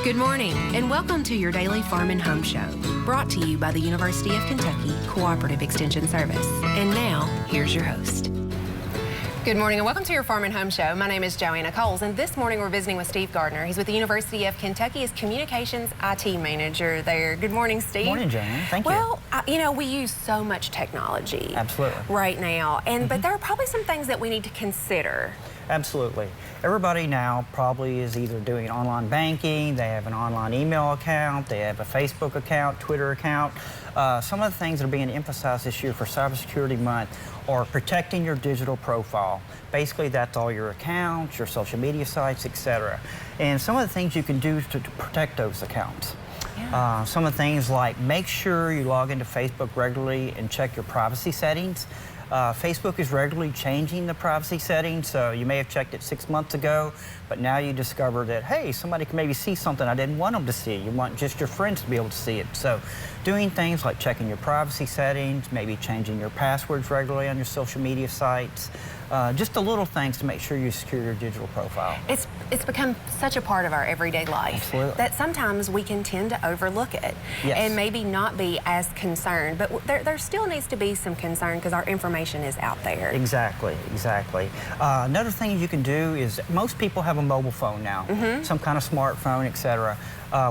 Good morning, and welcome to your daily Farm and Home Show, brought to you by the University of Kentucky Cooperative Extension Service. And now, here's your host. Good morning, and welcome to your Farm and Home Show. My name is Joanna Coles, and this morning we're visiting with Steve Garner. He's with the University of Kentucky as Communications IT Manager there. Good morning, Steve. Good morning, Joanna. Thank you. Well, you know, we use so much technology. Absolutely. Right now, but there are probably some things that we need to consider. Absolutely. Everybody now probably is either doing online banking, they have an online email account, they have a Facebook account, Twitter account. Some of the things that are being emphasized this year for Cybersecurity Month are protecting your digital profile. Basically, that's all your accounts, your social media sites, etc. And some of the things you can do to protect those accounts. Yeah. Some of the things like make sure you log into Facebook regularly and check your privacy settings. Facebook is regularly changing the privacy settings, so you may have checked it 6 months ago, but now you discover that, hey, somebody can maybe see something I didn't want them to see. You want just your friends to be able to see it. So doing things like checking your privacy settings, maybe changing your passwords regularly on your social media sites, just the little things to make sure you secure your digital profile. It's become such a part of our everyday life. Absolutely. That sometimes we can tend to overlook it. Yes. And maybe not be as concerned, but there still needs to be some concern because our information is out there. Exactly, exactly. Another thing you can do is most people have a mobile phone now, some kind of smartphone, etc.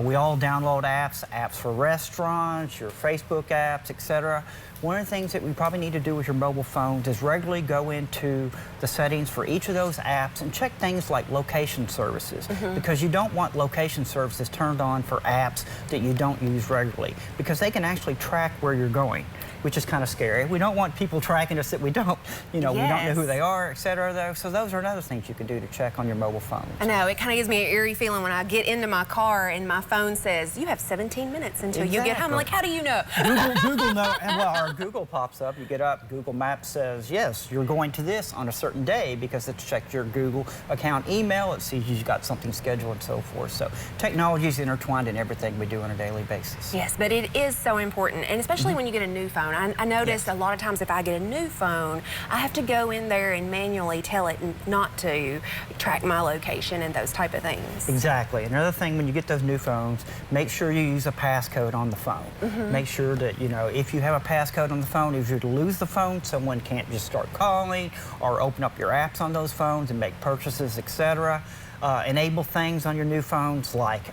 We all download apps for restaurants, your Facebook apps, etc. One of the things that we probably need to do with your mobile phones is regularly go into the settings for each of those apps and check things like location services, because you don't want location services turned on for apps that you don't use regularly, because they can actually track where you're going, which is kind of scary. We don't want people tracking us that we don't, we don't know who they are, etc. though. So those are another things you can do to check on your mobile phones. I know, it kind of gives me an eerie feeling when I get into my car and my phone says, you have 17 minutes until you get home. I'm like, how do you know? Google knows, and well, our Google pops up, you get up, Google Maps says, yes, you're going to this on a certain day because it's checked your Google account email, it sees you've got something scheduled and so forth. So technology is intertwined in everything we do on a daily basis. Yes, but it is so important, and especially when you get a new phone. I noticed a lot of times if I get a new phone, I have to go in there and manually tell it not to track my location and those type of things. Exactly. Another thing, when you get those new phones, make sure you use a passcode on the phone. Make sure that, if you have a passcode on the phone, if you're to lose the phone, someone can't just start calling or open up your apps on those phones and make purchases, etc. Enable things on your new phones like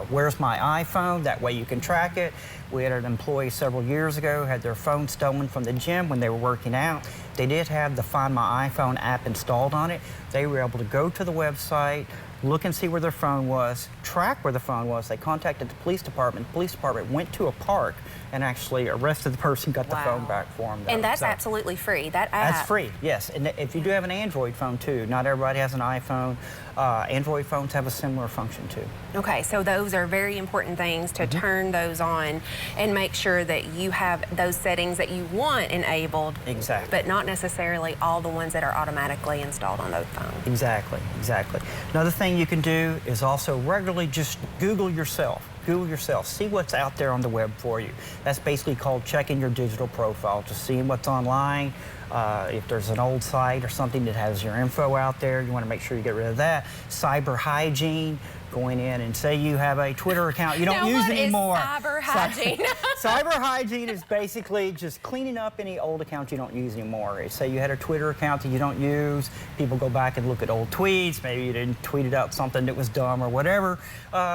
where's my iPhone, that way you can track it. We had an employee several years ago had their phone stolen from the gym when they were working out. They did have the Find My iPhone app installed on it. They were able to go to the website, look and see where their phone was, track where the phone was. They contacted the police department. The police department went to a park and actually arrested the person, got the phone back for them. And that's absolutely free, that app? That's free, yes. And if you do have an Android phone too, not everybody has an iPhone. Android phones have a similar function too. Okay, so those are very important things to turn those on and make sure that you have those settings that you want enabled. Exactly. But not necessarily all the ones that are automatically installed on those phones. Exactly, exactly. Another thing you can do is also regularly just Google yourself. Google yourself, see what's out there on the web for you. That's basically called checking your digital profile, just seeing what's online. If there's an old site or something that has your info out there, you want to make sure you get rid of that. Cyber hygiene, going in and say you have a Twitter account you don't use anymore. Cyber hygiene? Cyber hygiene is basically just cleaning up any old account you don't use anymore. Say you had a Twitter account that you don't use, people go back and look at old tweets, maybe you didn't tweet it out something that was dumb or whatever.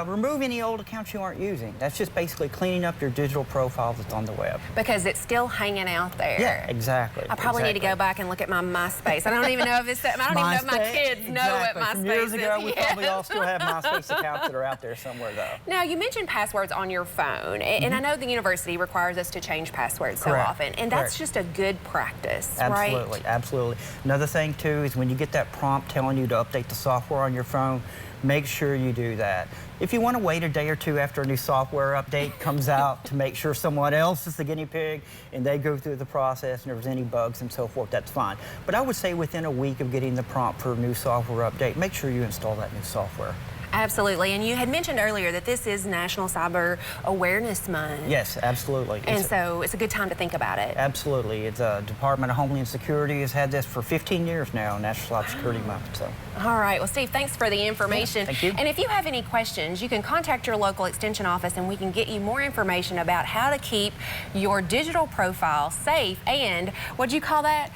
Remove any old accounts you aren't using. That's just basically cleaning up your digital profile that's on the web. Because it's still hanging out there. Yeah, exactly. I probably need to go back and look at my MySpace. I don't even know if it's, I don't even know if my kids know what MySpace is. From years ago, we probably all still have MySpace accounts that are out there somewhere, though. Now, you mentioned passwords on your phone, and I know the university requires us to change passwords so often, and that's just a good practice, right? Absolutely, absolutely. Another thing, too, is when you get that prompt telling you to update the software on your phone, make sure you do that. If you want to wait a day or two after a new software update comes out to make sure someone else is the guinea pig and they go through the process and there's any bugs and so forth, that's fine. But I would say within a week of getting the prompt for a new software update, make sure you install that new software. Absolutely. And you had mentioned earlier that this is National Cyber Awareness Month. Yes, absolutely. And so it's a good time to think about it. Absolutely. It's Department of Homeland Security has had this for 15 years now, National Cybersecurity Month. So. All right. Well, Steve, thanks for the information. Yeah, thank you. And if you have any questions, you can contact your local extension office and we can get you more information about how to keep your digital profile safe and, what'd you call that?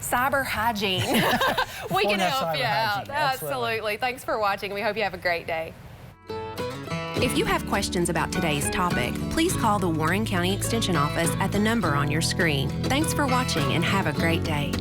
Cyber hygiene. We can help you out. Absolutely. Thanks for watching. We hope you have a great day. If you have questions about today's topic, please call the Warren County Extension Office at the number on your screen. Thanks for watching and have a great day.